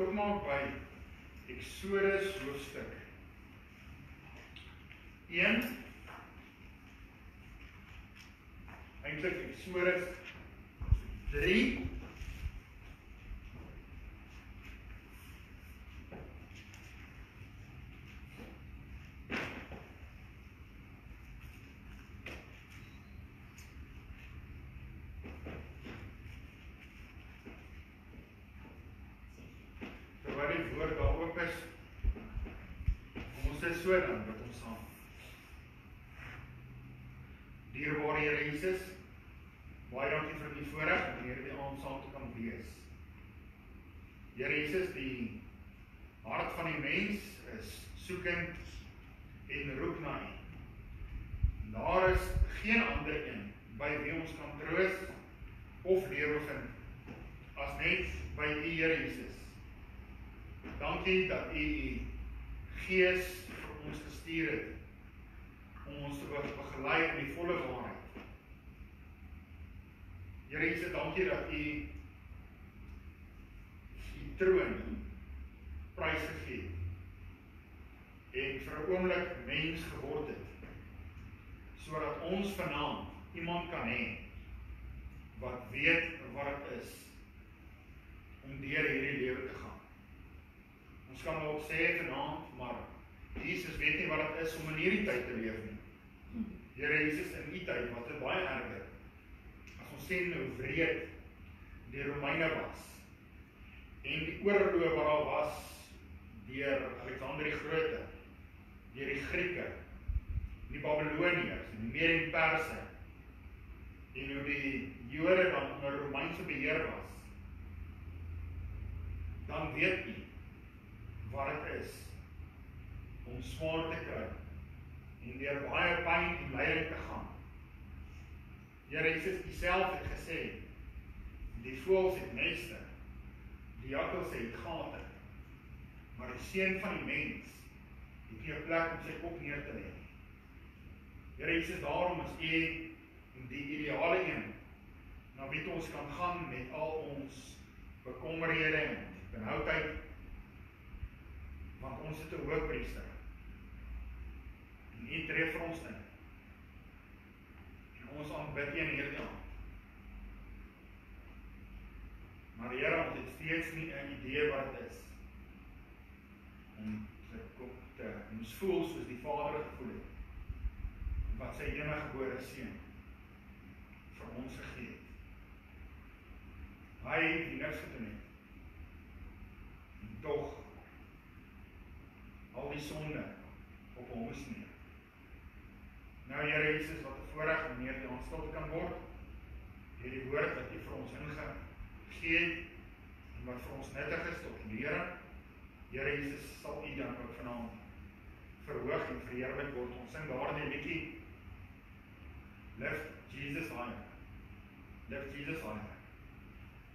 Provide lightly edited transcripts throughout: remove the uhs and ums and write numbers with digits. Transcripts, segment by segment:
Oopmaak by Exodus hoofstuk 1. Eintlik Exodus 3. Terwyl die woord daar oop is, kom ons dit so dan met ons saam. Dierbare Here Jesus, baie dankie vir die voorreg om hierdie aand saam te kan wees. Here Jesus, die hart van die mens is soekend en roep na U. Daar is geen ander een by wie ons kan troos of lewe vind as net by U, Here Jesus. Dankie dat U Gees vir ons gestuur het om ons te begelei in die volle waarheid. Here Jesus, dankie dat U die troon prysgegee en vir 'n oomblik mens geword het, sodat ons vanaand iemand kan hê wat weet wat dit is om deur hierdie lewe te gaan. Ons kan ook sê vanaand, maar Jesus weet nie wat dit is om in hierdie tyd te leef nie. Here Jesus, in U tyd, wat dit baie erger, as ons sien hoe wreed die Romeine was, en die oorloë wat daar was, deur Alexander die Grote, deur die Grieke, die Babyloniërs, en die Mede en Perse, en hoe die Jode dan onder Romeinse beheer was, dan weet U wat dit is om swaar te kry en deur baie pyn en lyding te gaan. Here Jesus, U self het gesê, die voëls het neste, die jakkals het gate, maar die seun van die mens het nie 'n plek om sy kop neer te lê. Here Jesus, daarom is U die ideale een na wie ons kan gaan met al ons bekommerhede en benoudheid, want ons het 'n hoëpriester. En U tree vir ons in. En ons aanbid U in hierdie aand. Maar die Here, ons het steeds nie 'n idee wat dit is om ons voel soos die Vader gevoel het, wat sy eniggebore seun vir ons gegee het. Hy het niks gedoen het. En tog al die sonde op hom gesneer. Nou Here Jesus, wat 'n voorreg om hierdie aand stil te kan word, hierdie woord wat U vir ons ingegee het, en wat vir ons nuttig is tot lering. Here Jesus, sal U dan ook vanaand verhoog en verheerlik word. Ons sing daardie liedjie, Lift Jesus higher. Lift Jesus higher.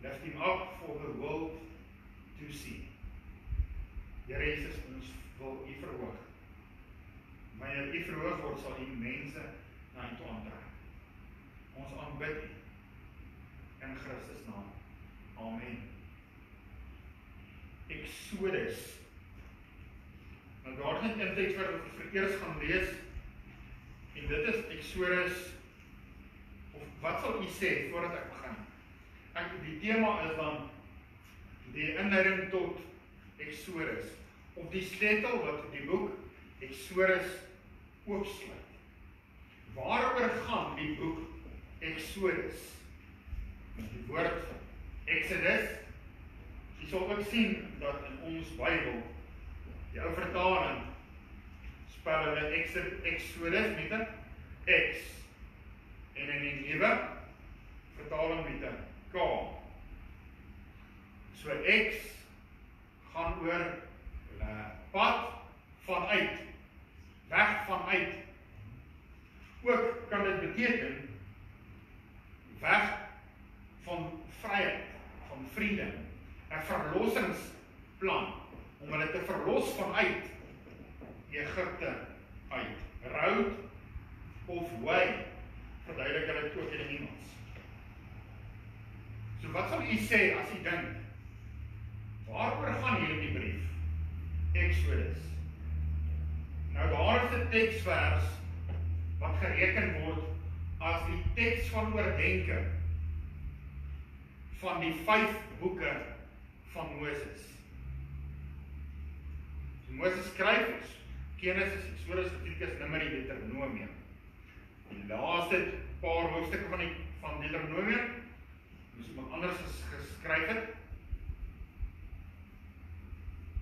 lift him up for the world to see. Here Jesus, ons wil u verhoog. Wanneer u verhoog word, sal u mense na u toe aantrek. Ons aanbid u in Christus naam. Amen. Exodus. Nou daar is net teks wat ons vereers gaan lees, en dit is Exodus, of wat sal u sê voordat ek begin? Die tema is dan die inleiding tot Exodus, of die sleutel wat die boek Exodus oopsluit. Waaroor gaan die boek Exodus? Die woord Exodus, jy sal ook sien dat in ons Bybel, die ou vertaling, spel hulle Exodus met 'n X, en in die nuwe vertaling met 'n K. So X gaan oor pad vanuit, weg vanuit. Ook kan dit beteken weg van vryheid, van vrede, 'n verlossingsplan om hulle te verlos vanuit Egipte uit. Road of way, verduidelik hulle dit ook in die Engels. So wat sal u sê as u dink, waaroor gaan hier in die brief? Exodus. Nou daar is 'n teksvers wat gereken word as die teks van oordenking van die 5 boeke van Moses. So Moses skryf ons Genesis, Exodus, Levitikus, Numeri, Deuteronomium. Die laaste paar hoofstukke van Deuteronomium moes iemand anders geskryf het.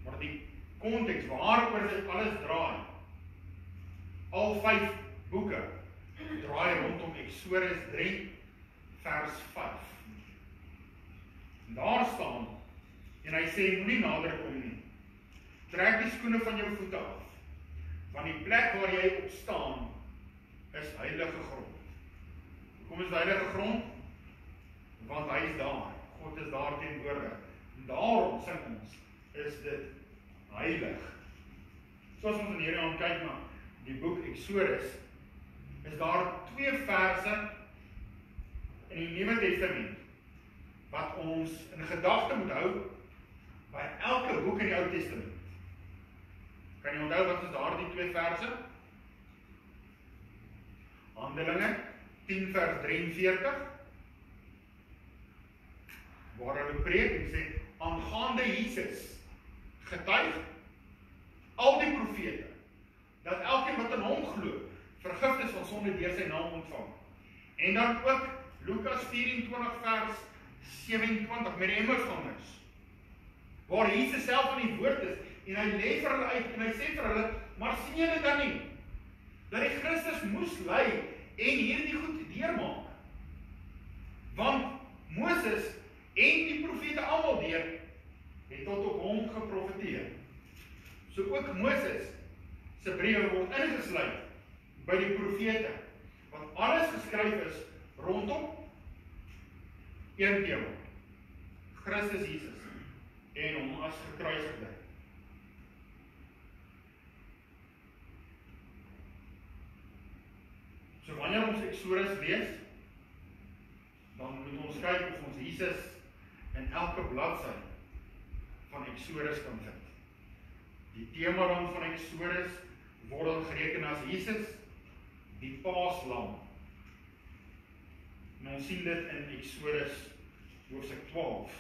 Maar die konteks waaroor dit alles draai, al 5 boeke draai rondom Exodus 3 vers 5. En daar staan, en hy sê, moenie nader kom nie. Trek die skoene van jou voete af, want die plek waar jy op staan is heilige grond. Hoekom is heilige grond? Want hy is daar. God is daar teenwoordig. En daarom sing ons, is dit heilig. Soos ons in hierdie aan kyk na die boek Exodus, is daar 2 verse in die Nuwe Testament wat ons in gedagte moet hou by elke boek in die Ou Testament. Kan jy onthou wat is daar die 2 verse? Handelinge 10 vers 43, waar hulle preek en sê, aangaande Jesus getuig al die profete, dat elkeen wat in hom glo, vergifnis van sonde deur sy naam ontvang. En dan ook Lukas 24 vers 27 met die emmersvangers, waar Jesus self aan die woord is, en hy lê vir hulle uit, en hy sê vir hulle, maar sien julle dan nie, dat die Christus moes ly, en hierdie goed deurmaak. Want Moses en die profete almal deur, het tot op hom geprofeteer. So ook Moses se briewe word ingesluit by die profete, want alles geskryf is rondom een tema, Christus Jesus, en hom as gekruisigde. So wanneer ons Exodus lees, dan moet ons kyk of ons Jesus in elke bladsy van Exodus kan vind. Die tema dan van Exodus word dan gereken as Jesus, die paaslam. En ons sien dit in Exodus hoofstuk 12.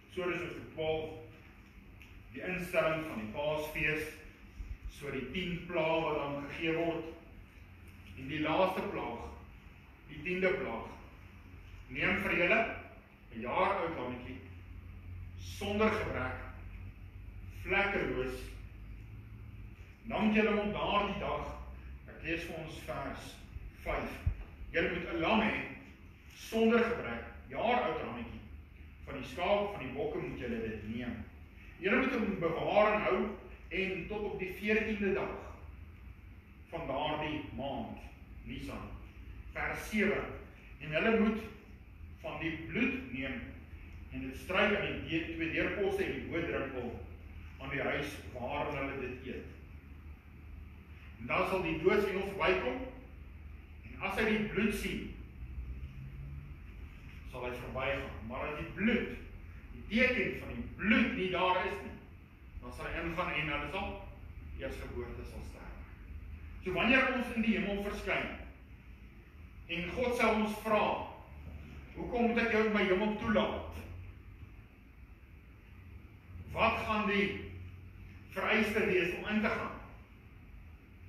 Exodus hoofstuk 12, die instelling van die paasfees, so die 10 plae wat dan gegee word, en die laaste plaag, die 10de plaag, neem vir julle 'n jaar oud lammetjie, sonder gebrek, vlekkeloos, nam julle hom daardie dag, ek lees vir ons vers 5, julle moet 'n lam hê, sonder gebrek, jaar oud lammetjie, van die skaap, van die bokke moet julle dit neem. Julle moet hom bewaar en hou, en tot op die 14de dag, van daardie maand, Nisan, vers 7, en hulle moet van die bloed neem en dit stryk aan die twee deurposte en die bootdruppel aan die huis waarin hulle dit eet. En dan sal die doodsengel verbykom, en as hy die bloed sien, sal hy verbygaan. Maar as die bloed, die teken van die bloed nie daar is nie, dan sal hy ingaan en hulle sal eersgeboorte sal sterf. So wanneer ons in die hemel verskyn, en God sal ons vra, hoekom moet ek jou in my hemel toelaat? Wat gaan die vereiste wees om in te gaan?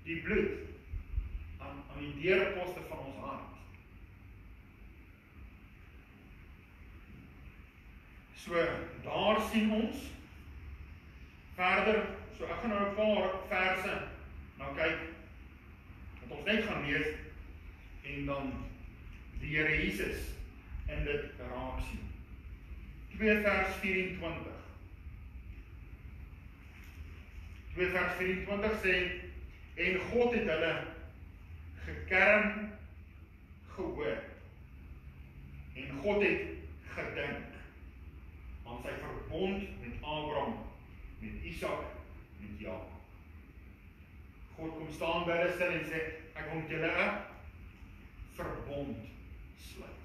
Die bloed aan die deurposte van ons hart. So, daar sien ons verder, so ek gaan nou 'n paar verse nou kyk, wat ons net gaan lees, en dan die Here Jesus in dit raak sien. 2 vers 24. 2 vers 24 sê, en God het hulle gekerm gehoor, en God het gedink aan sy verbond met Abraham, met Isak, met Jakob. God kom staan by hulle stil en sê, ek wil met julle 'n verbond sluit.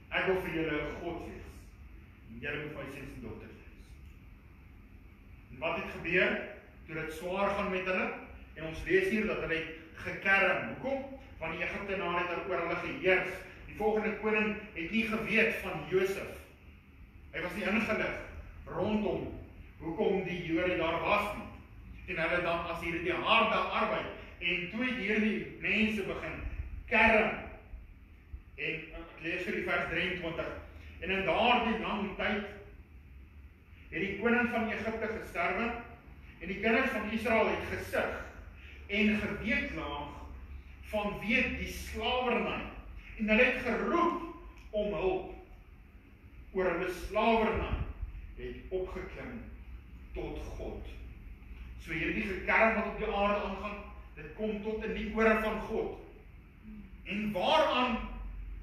Ek wil vir julle 'n God wees, en julle moet my seuns en dogters wees. En wat het gebeur? Toe dit swaar gaan met hulle, en ons lees hier dat hulle gekerm. Hoekom? Want die Egiptenare het oor hulle geheers. Die volgende koning het nie geweet van Josef. Hy was nie ingelig rondom hoekom die Jode daar was nie. En hulle dan as hierdie harde arbeid, en toe het hierdie mense begin kerm. En ek lees vir die vers 23. En in daardie lang tyd het die koning van Egipte gesterwe, en die kinders van Israel het gesug en geweeklaag vanweë die slawerny. En hulle het geroep om hulp oor hulle slawerny, het opgeklim tot God. So hierdie gekerm wat op die aarde aangaan, dit kom tot in die ore van God. En waaraan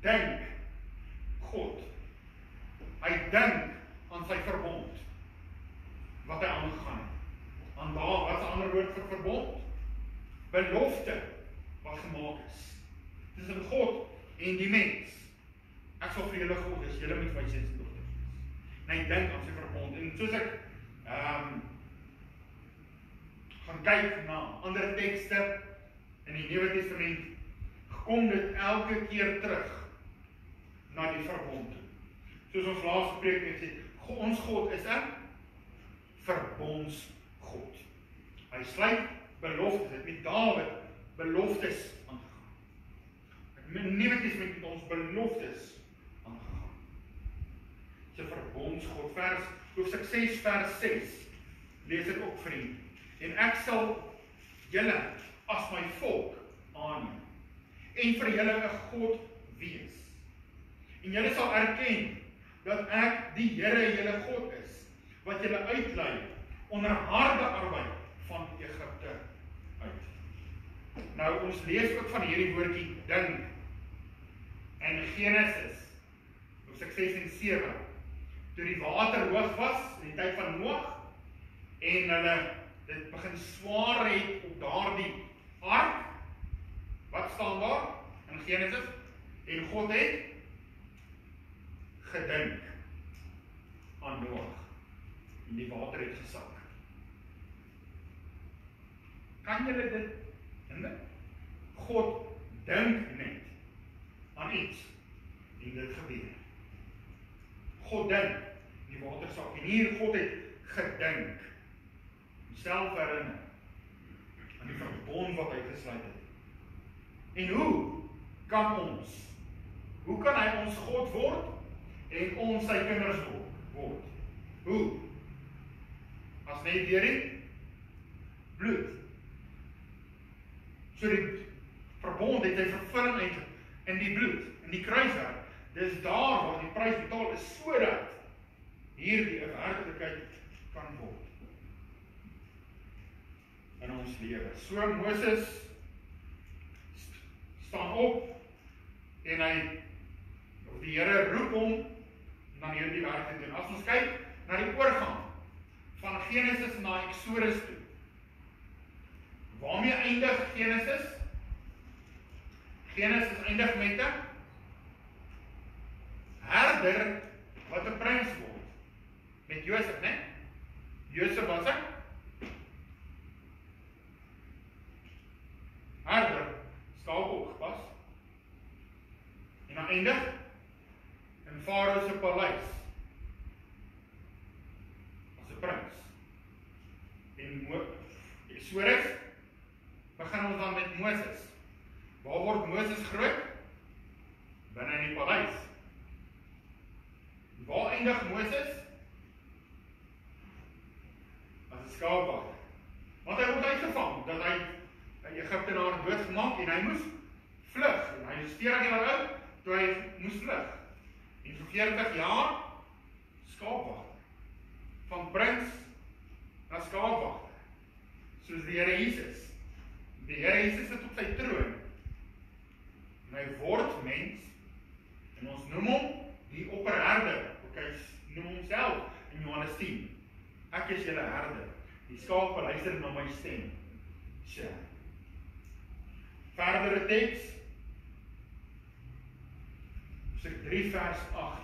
dink God? Hy dink aan sy verbond, wat hy aangegaan het. Aan daar, wat is 'n ander woord vir verbond? Belofte, wat gemaak is. Tussen God en die mens. Ek sal vir julle God wees, julle moet my seuns en dogters wees. En hy dink aan sy verbond. En soos ek gaan kyk na ander tekste in die Nuwe Testament, kom dit elke keer terug na die verbond. Soos ons laaste preek het gesê, ons God is 'n verbondsgod. Hy sluit beloftes, het met Dawid beloftes aangegaan. In die Nuwe Testament het ons beloftes aangegaan. Dis 'n verbondsgod. Hoofstuk 6 vers 6 lees ek ook vir u. En ek sal julle as my volk aanneem en vir julle 'n God wees. En julle sal erken dat ek die Here julle God is, wat julle uitlei onder harde arbeid van Egipte uit. Nou, ons lees ook van hierdie woordjie dink in Genesis, hoofstuk 6 en 7, toe die water hoog was, in die tyd van Noag, en hulle dit begin swaar het op daardie ark. Wat staan daar in Genesis? En God het gedink aan Noag, en die water het gesak. Kan julle dit indink? God dink net aan iets, en dit gebeur. God dink, die water sak, en hier God het gedink, self herinner aan die verbond wat hy gesluit het. En hoe kan hy ons God word en ons sy kinders word? Hoe? As net deur die bloed. So die verbond het hy vervulling eintlik in die bloed, in die kruiswerk. Dis daar waar die prys betaal is, sodat hierdie 'n werklikheid kan word in ons lewe. So Moses staan op en hy die Here roep hom om dan hierdie werk te doen. As ons kyk na die oorgang van Genesis na Exodus toe, waarmee eindig Genesis? Genesis eindig met 'n herder wat 'n prins word. Met Josef, né? Josef was 'n herder, skaap opgepas. En dan eindig in Farao se paleis as 'n prins. En Exodus begin ons dan met Moses. Waar word Moses groot? Binne in die paleis. Waar eindig Moses? As 'n skaapwagter. Want hy word uitgevang, dat hy 'n Egiptenaar doodgemaak en hy moes vlug. En hy is 40 jaar oud toe hy moes vlug. En vir 40 jaar skaapwagter. Van prins na skaapwagter. Soos die Here Jesus. Die Here Jesus sit op sy troon. En hy word mens. En ons noem hom die opperherder. Hy noem homself in Johannes 10. Ek is julle herder. Die skape luister na my stem. So. Verdere teks. Hoofstuk 3 vers 8.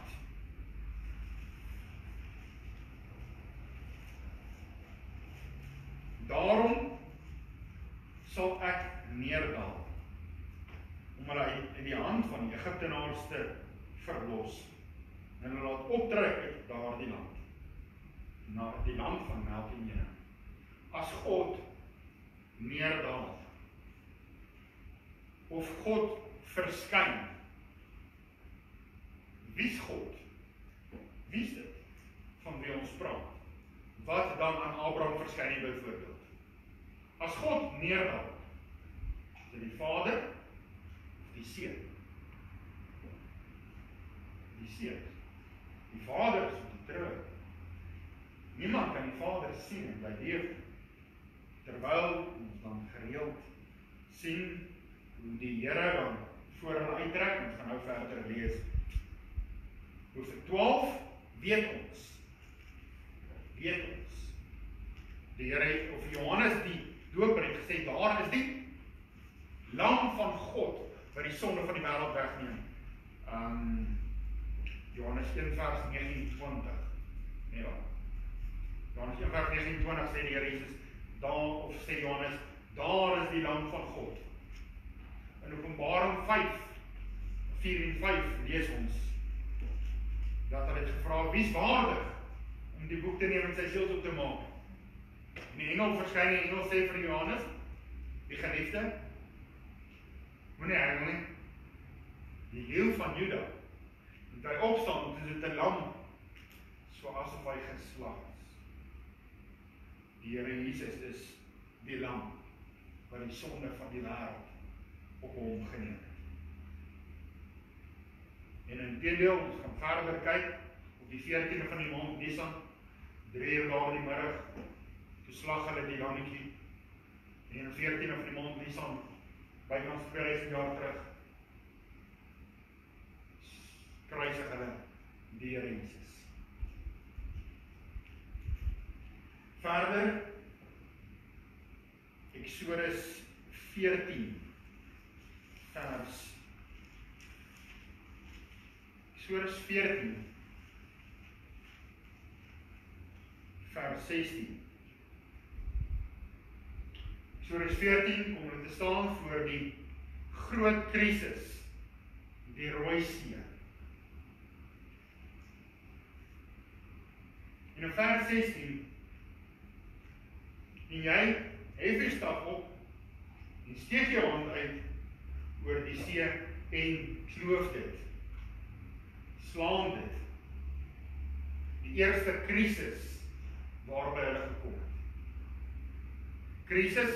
Daarom sal ek neerdal om hulle uit die hand van die Egiptenaars te verlos en hulle laat optrek uit daardie land, na die land van melk en honing. As God neerdal of God verskyn, wie's God? Wie's dit van wie ons praat? Wat dan aan Abraham verskyn byvoorbeeld? As God neerdal, is dit die Vader of die Seun? Die Seun. Die Vader is op die troon. Niemand kan die Vader sien en by leef. Terwyl ons dan gereeld sien hoe die Here dan voor hulle uittrek, ons gaan nou verder lees. Hoofstuk 12 weet ons. Die Here of Johannes die Doper het gesê, daar is die Lam van God wat die sonde van die wêreld wegneem. Johannes 1 vers 29. Nee, Johannes 1 vers 29 sê die Here Jesus, daar, of sê Johannes, daar is die Lam van God. In Openbaring 5, 4 en 5 lees ons, dat hulle het gevra, wie is waardig om die boek te neem en sy seels op te maak? En die engel verskyn, die engel sê vir Johannes, die geliefde, moenie huil nie, die leeu van Juda, en hy opstaan, het is dit 'n lam, so asof hy geslag is. Die Here Jesus is die lam, wat die sonde van die wêreld op hom geneem het. En inteendeel, ons gaan verder kyk, op die 14de van die maand Nisan, 3 uur daar die middag, toe slag hulle die lammetjie, en in 14de van die maand Nisan, bykans 2000 jaar terug, kruisig hulle die Here Jesus. Verder, Exodus 14, vers Exodus 14, vers 16. Exodus 14 kom hulle te staan voor die groot krisis, die Rooi See. En in vers 16, en jy hef jy stap op, en steek jou hand uit oor die see en kloof dit, slaan dit, die eerste krisis waarby hulle gekom het. Krisis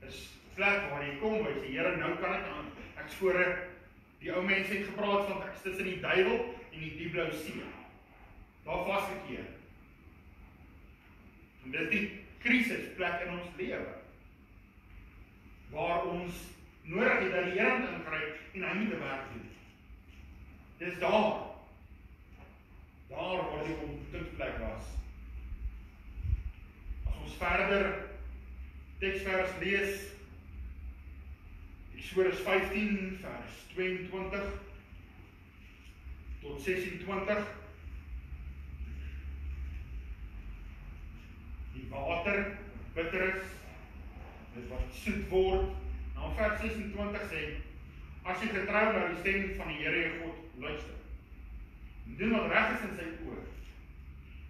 is plek waar jy kom, waar jy sê, Here, nou kan ek aan, ek spore, die ou mense het gepraat van, ek is tussen die duiwel en die diepblou see, daar vasgekeer. En dit is die krisisplek in ons lewe, waar ons nodig het dat die Here ingryp en hy moet die werk doen. Dis daar. Daar waar die ontmoetingsplek was. As ons verder teksvers lees, Eksodus 15 vers 22 tot 26, die water bitter is, dit wat soet word. Nou vers 26 sê, as jy getrou na die stem van die Here jou God luister, en doen wat reg is in sy oë,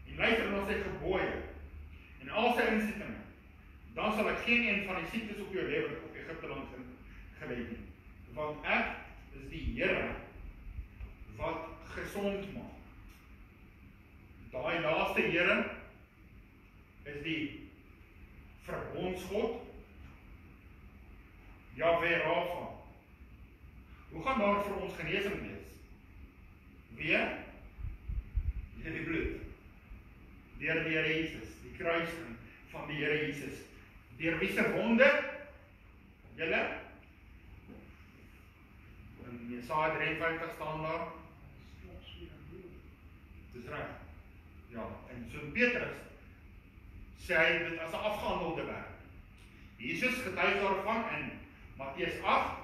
en luister na sy gebooie, en al sy insettinge, dan sal ek geen een van die siektes op jou lewe op Egipte land gelei nie. Want ek is die Here wat gesond maak. Daai laaste Here is die verbondsgod, Jahwe Rafa. Hoe gaan daar vir ons genesing wees? Weer? Deur die bloed. Deur die Here Jesus, die kruising van die Here Jesus. Deur wie se wonde? Julle? In Jesaja 53 staan daar. Dis reg. Ja, en so Petrus sê hy dit as 'n afgehandelde werk. Jesus getuig daarvan in Matteus 8,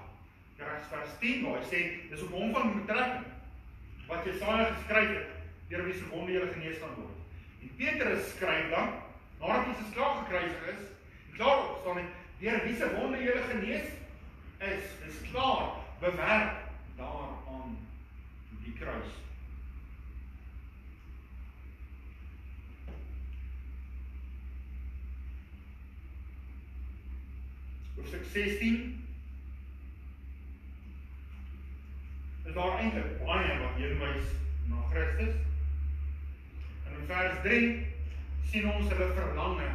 vers 10, waar hy sê, dis op hom van betrekking, wat Jesaja geskryf het, deur wie se wonde julle genees kan word. En Petrus skryf dan, nadat Jesus klaar gekruisig is, en klaar opgestaan het, deur wie se wonde julle genees is klaar, bewerk daar aan die kruis. Hoofstuk 16 is daar eintlik baie wat heenwys na Christus. En in vers 3 sien ons hulle verlange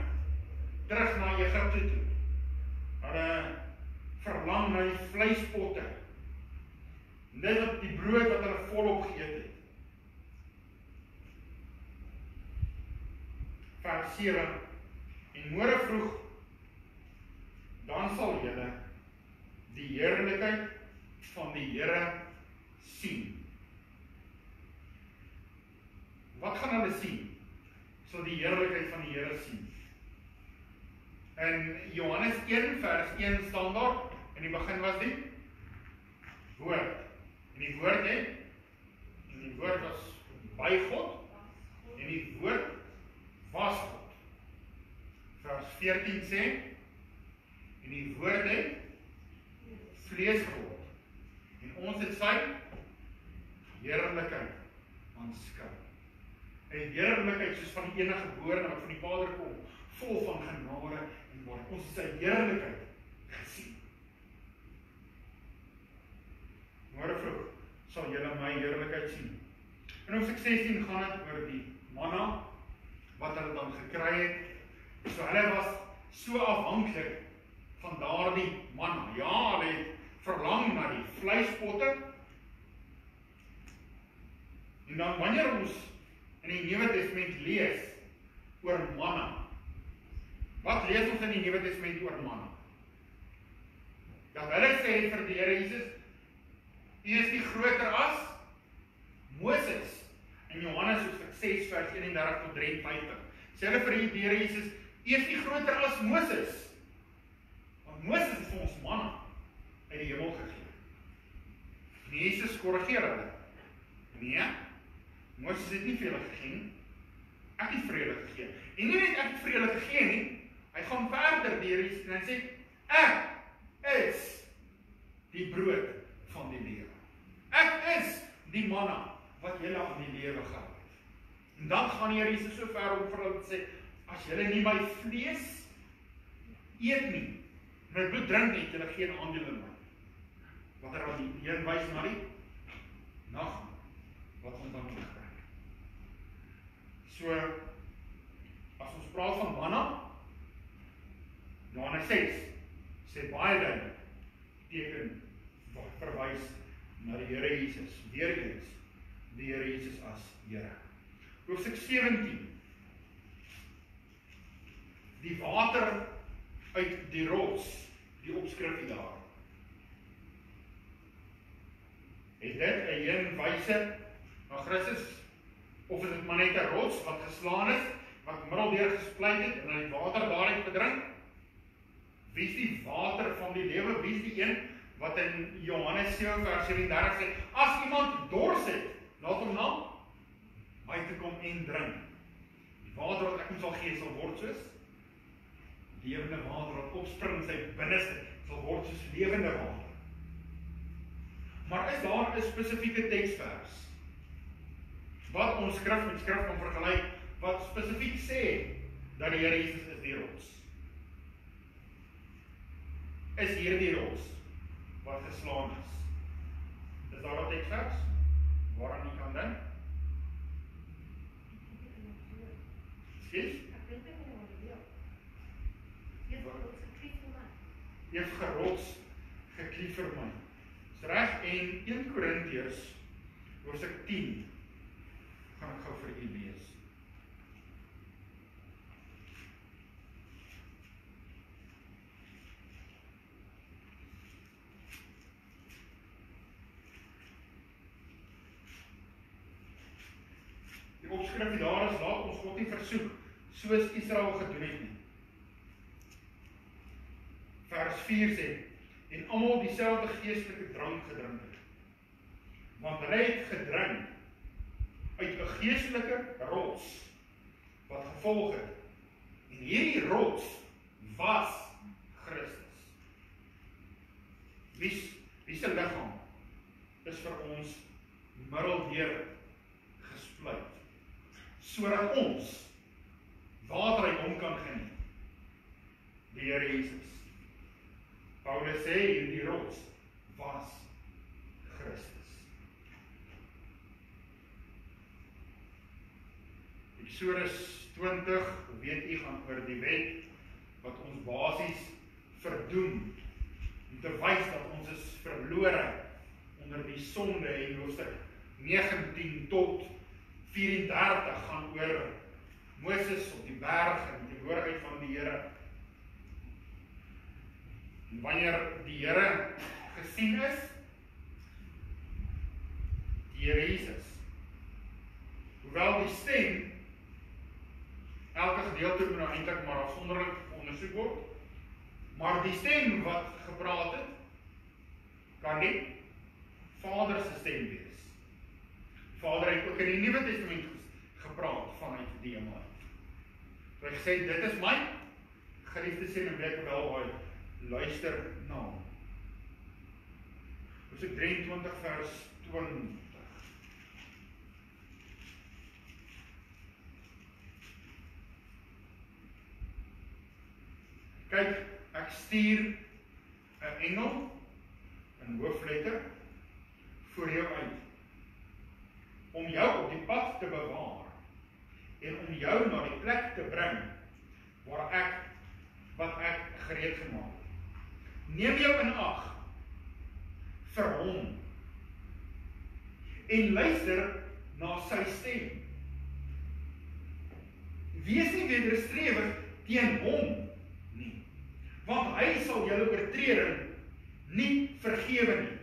terug na Egipte toe. Hulle verlang na die vleispotte. En dit is die brood wat hulle volop geëet het. Vers 7, en môre vroeg, dan sal julle die heerlikheid van die Here sien. Wat gaan hulle sien? Sal die heerlikheid van die Here sien. In Johannes 1 vers 1 staan daar, in die begin was die woord. En die woord was by God, en die woord was God. Vers 14 sê, en die woord het vlees geword, en ons het sy heerlikheid aanskou. En heerlikheid soos van die enige geborene wat van die Vader kom, vol van genade en waarheid. Ons het sy heerlikheid gesien. Môre vroeg sal julle my heerlikheid sien. In hoofstuk 16 gaan dit oor die manna wat hulle dan gekry het. So hulle was so afhanklik van daardie manna. Ja, hulle het verlang na die vleispotte. En dan wanneer ons in die Nuwe Testament lees oor manna, wat lees ons in die Nuwe Testament oor manna? Dat hulle sê vir die Here Jesus, U is nie groter as Moses. In Johannes hoofstuk 6 vers 31 tot 53. Sê hulle vir die Here Jesus, U is nie groter as Moses. Want Moses het vir ons manna uit die hemel gegee. En Jesus korrigeer hulle. Nee, Moses het nie vir hulle gegee nie. Ek het vir hulle gegee. En nie net ek het vir hulle gegee nie, hy gaan verder die Here Jesus en hy sê, ek is die brood van die lewe. Ek is die manna wat julle aan die lewe gehou het. En dan gaan die Here Jesus so ver om vir hulle te sê, as julle nie my vlees eet nie, my bloed drink nie, julle geen aandeel in my. Wat er al die een wys na die nag, wat ons dan moet gebruik. So, as ons praat van manna, Johannes 6 sê baie duidelik, teken verwys na die Here Jesus, weer eens die Here Jesus as Here. Hoofstuk 17, die water uit die rots, die opskrif daar. het dit 'n heenwyse na Christus, of is dit maar net 'n rots wat geslaan is, wat middeldeur gespleit het en dan die water daaruit gedrink? Wie is die water van die lewe? Wie is die een wat in Johannes 7 vers 37 sê, as iemand dors het, laat hom na buite kom en drink. Die water wat ek hom sal gee, sal word soos lewende water wat opspring in sy binneste, sal word soos lewende water. Maar is daar 'n spesifieke teksvers wat ons skrif met skrif kan vergelyk, wat spesifiek sê dat die Here Jesus is die rots? Is hierdie rots wat geslaan is? Is daar 'n teksvers waaraan jy kan dink? Skielik? Jy het gerots geklief vir my. Dis reg, en 1 Korintiërs hoofstuk 10 gaan ek gou vir u lees. Die opskrif daar is, laat ons God nie versoek soos Israel gedoen het nie. Vers 4 sê, en almal dieselfde geestelike drank gedrink het. Want hulle het gedrink uit 'n geestelike rots wat gevolg het. En hierdie rots was Christus. Wie se liggaam is vir ons middeldeur gespleit, sodat ons water uit hom kan geniet. Die Here Jesus. Paulus sê, hierdie rots was Christus. Eksodus 20, weet u, gaan oor die wet, wat ons basies verdoem, om te wys dat ons is verlore onder die sonde, en hoofstuk 19 tot 34 gaan oor Moses op die berg en die teenwoordigheid van die Here. En wanneer die Here gesien is, die Here Jesus, hoewel die stem, elke gedeelte moet nou eintlik maar afsonderlik ondersoek word, maar die stem wat gepraat het, kan nie Vader se stem wees. Vader het ook in die Nuwe Testament gepraat vanuit die hemel. Hy gesê, dit is my geliefde seun en ek wel baie luister na hom. Hoofstuk 23 vers 20. Kyk, ek stuur 'n engel in hoofletter voor jou uit, om jou op die pad te bewaar en om jou na die plek te bring wat ek gereed gemaak het. Neem jou in ag vir hom en luister na sy stem. Wees nie wederstrewig teen hom nie, want hy sal julle oortreding nie vergewe nie,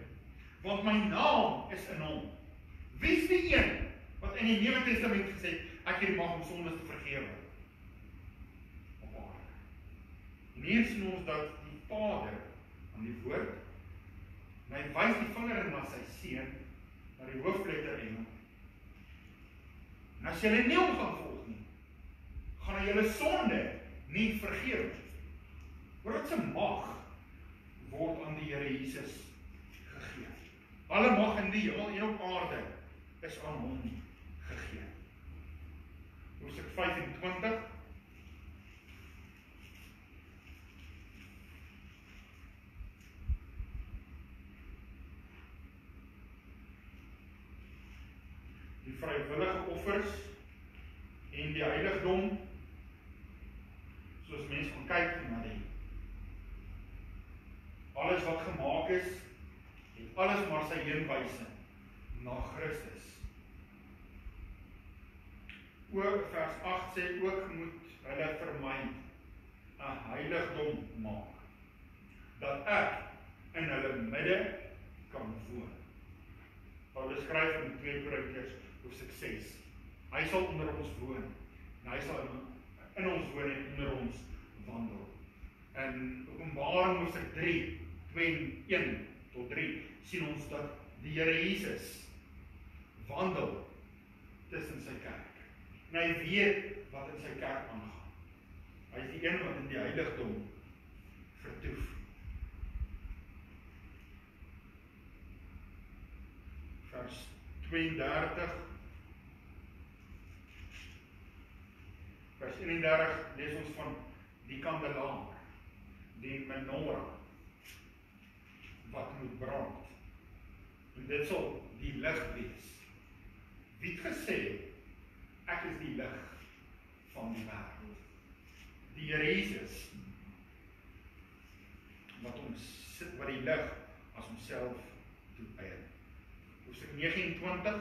want my naam is in hom. Wie is die een wat in die Nuwe Testament gesê het, ek het die mag om sondes te vergewe? Op aarde. En hier sien ons dat die Vader aan die woord, en hy wys die vinger na sy seun, na die hoofletter engel. En as julle nie hom gaan volg nie, gaan hy julle sonde nie vergewe. Wat se mag word aan die Here Jesus gegee. Alle mag in die hemel en op aarde is aan hom gegee. Hoofstuk 25. Die vrywillige offers en die heiligdom, soos mense kan kyk na die alles wat gemaak is, het alles maar sy heenwyse na Christus. Ook vers 8 sê, ook moet hulle vir my 'n heiligdom maak, dat ek in hulle midde kan woon. Paulus skryf in 2 Korintiërs hoofstuk 6. Hy sal onder ons woon, en hy sal in ons woon en onder ons wandel. In Openbaring hoofstuk 3, 1 tot 3, sien ons dat die Here Jesus wandel tussen sy kerk. En hy weet wat in sy kerk aangaan. Hy is die een wat in die heiligdom vertoef. Vers 32, vers 31 lees ons van die kandelaar, die menorah, wat moet brand. En dit sal die lig wees. Wie het gesê, ek is die lig van die wêreld? Die Here Jesus, wat die lig as homself toeëien. Hoofstuk 29,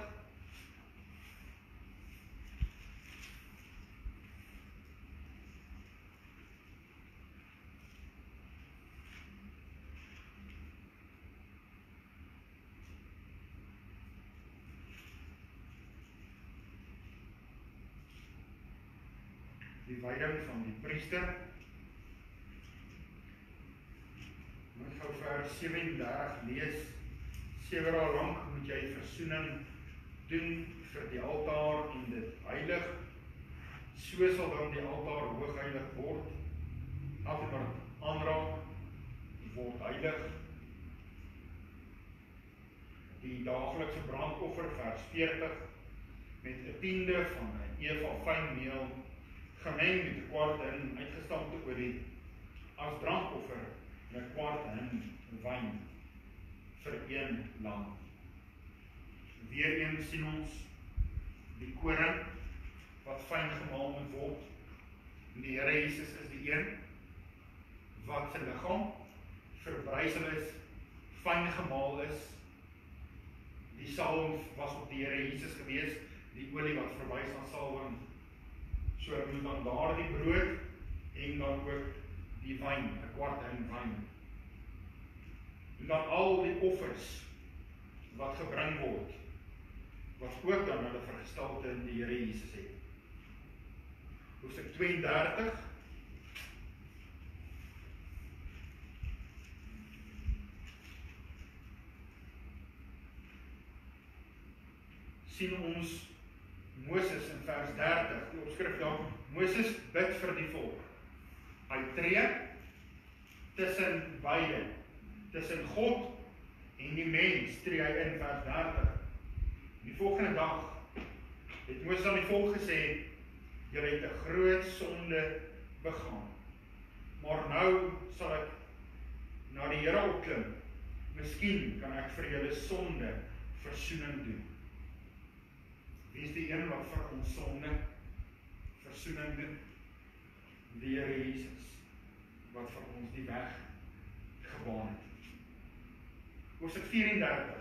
die wyding van die priester. Moet gou vers 37 lees. 7 dae lank moet jy versoening doen vir die altaar en dit heilig. So sal dan die altaar hoogheilig word. Elke wat aanraak, word heilig. Die daaglikse brandoffer, vers 40, met 'n tiende van 'n eva fyn meel, gemeng met 'n kwart hin uitgestampte olie, as drankoffer en 'n kwart hin wyn vir 1 lam. Weereens sien ons die koring wat fyn gemaal moet word. En die Here Jesus is die een wat sy liggaam verbrysel is, fyn gemaal is. Die salwing was op die Here Jesus gewees, die olie wat verwys na salwing. So moet dan daar die brood en dan ook die wyn, 'n kwart hin wyn. En dan al die offers wat gebring word, wat ook dan hulle vergestalte in die Here Jesus het. Hoofstuk 32, sien ons Moses in vers 30, die opskrif daar, Moses bid vir die volk. Hy tree tussen beide, tussen God en die mens, tree hy in vers 30. Die volgende dag het Moses aan die volk gesê, julle het 'n groot sonde begaan. Maar nou sal ek na die Here opklim. Miskien kan ek vir julle sonde versoening doen. Wie is die een wat vir ons sonde versoening doen? Die Here Jesus, wat vir ons die weg gebaan het. Hoofstuk 34,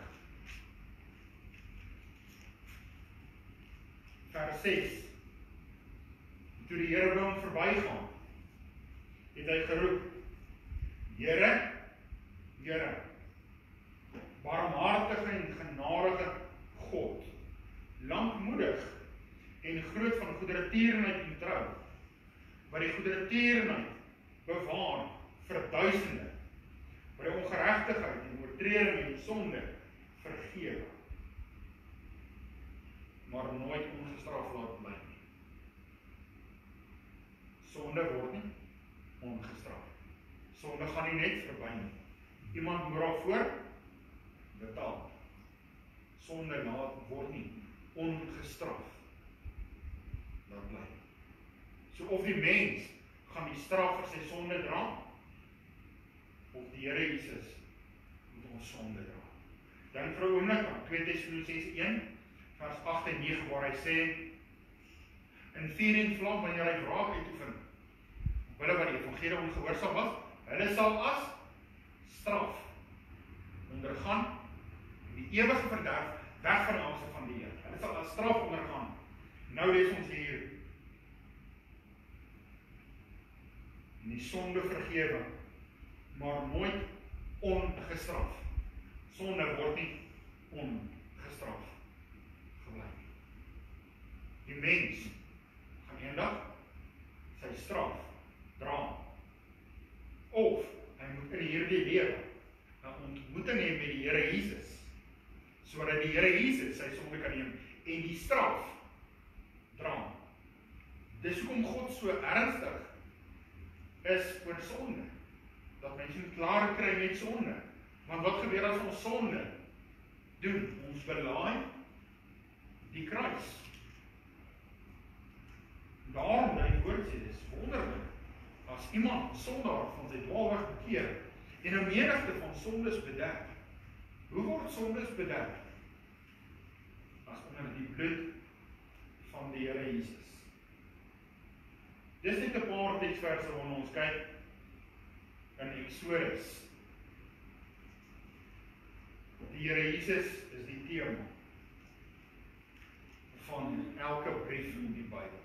vers 6. Toe die Here by hom verbygaan, het hy geroep, Here, Here, barmhartige en genadige God, lankmoedig en groot van goedertierenheid en trou, wat die goedertierenheid bewaar vir duisende, wat die ongeregtigheid en oortreding en sonde vergewe, maar nooit ongestraf laat bly. Sonde word nie ongestraf. Sonde gaan nie net verby nie. Iemand moet daarvoor betaal. Sonde word nie ongestraf laat bly. So of die mens gaan die straf vir sy sonde dra, of die Here Jesus moet ons sonde dra. Dan vir 'n oomblik aan 2 Tessalonisense 1 vers 8 en 9 waar hy sê, in vuur en vlam wanneer hy wraak uitoefen, hulle wat die evangelie ongehoorsaam was, hulle sal as straf ondergaan die ewige verderf weg van die aangesig van die Here. Hulle sal as straf ondergaan. Nou lees ons hier en die sonde vergewe, maar nooit ongestraf. Sonde word nie ongestraf straf gebly. Die mens gaan eendag sy straf dra. Of hy moet in hierdie lewe 'n ontmoeting hê met die Here Jesus, sodat die Here Jesus sy sonde kan neem en die straf dra. Dis hoekom God so ernstig is oor sonde, dat mense moet klaar kry met sonde. Want wat gebeur as ons sonde doen? Ons belaai die kruis. Daarom dat die woord sê, dis wonderlik, as iemand sondaar van sy dwaalweg bekeer en 'n menigte van sondes bedek. Hoe word sondes bedek? As onder die bloed van die Here Jesus. Dis net 'n paar teksverse waarna ons kyk in Exodus. Die Here Jesus is die tema van elke brief in die Bybel.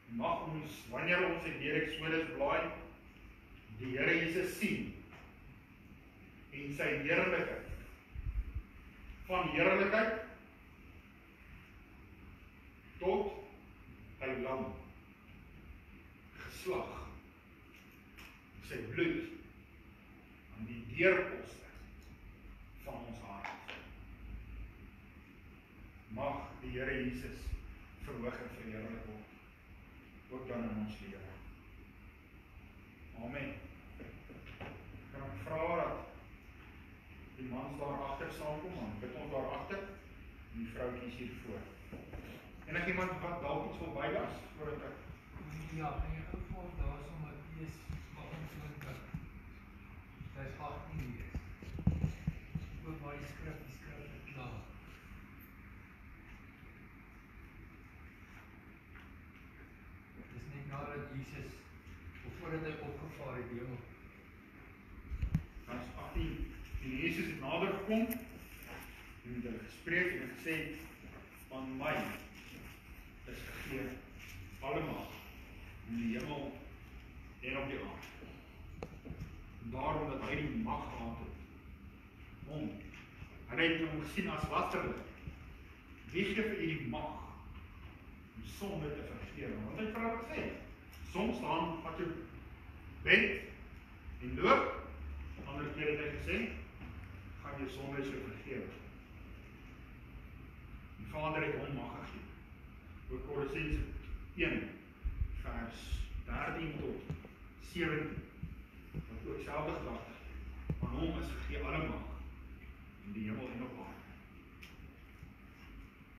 Mag ons, wanneer ons deur Exodus blaai, die Here Jesus sien en sy heerlikheid, van heerlikheid tot 'n lam geslag, sy bloed aan die deurposte van ons hart. Mag die Here Jesus verhoog en verheerlik word, ook dan in ons lewe. Amen. Kan ek vra dat die mans daar agter saamkom, man, bid ons daar agter en die vrouwtjies hier voor. En ek iemand wat dalk iets wil bylas voordat ek ja, en jy gou voor daar so Matteus 28. Vers 18 lees. Ook waar die skrif is klaar. Dis net nadat Jesus, of voordat hy opgevaar het hemel. Vers 18, en Jesus het nader gekom, en het hulle gespreek en gesê, aan my is gegee alle mag in die hemel en op die aarde. Daarom dat hy die mag gehad het, en hy het hom gesien as lasterlik. Wie gee vir u die mag om sonde te vergewe? Want hy vra wat sê, soms dan wat jou bed en loop, ander keer het hy gesê, gaan jou sonde so vergewe. Die Vader het hom mag gegee. Ook Kolossense 1 vers 13 tot 17, wat ook selfde gedagte, aan hom is gegee alle mag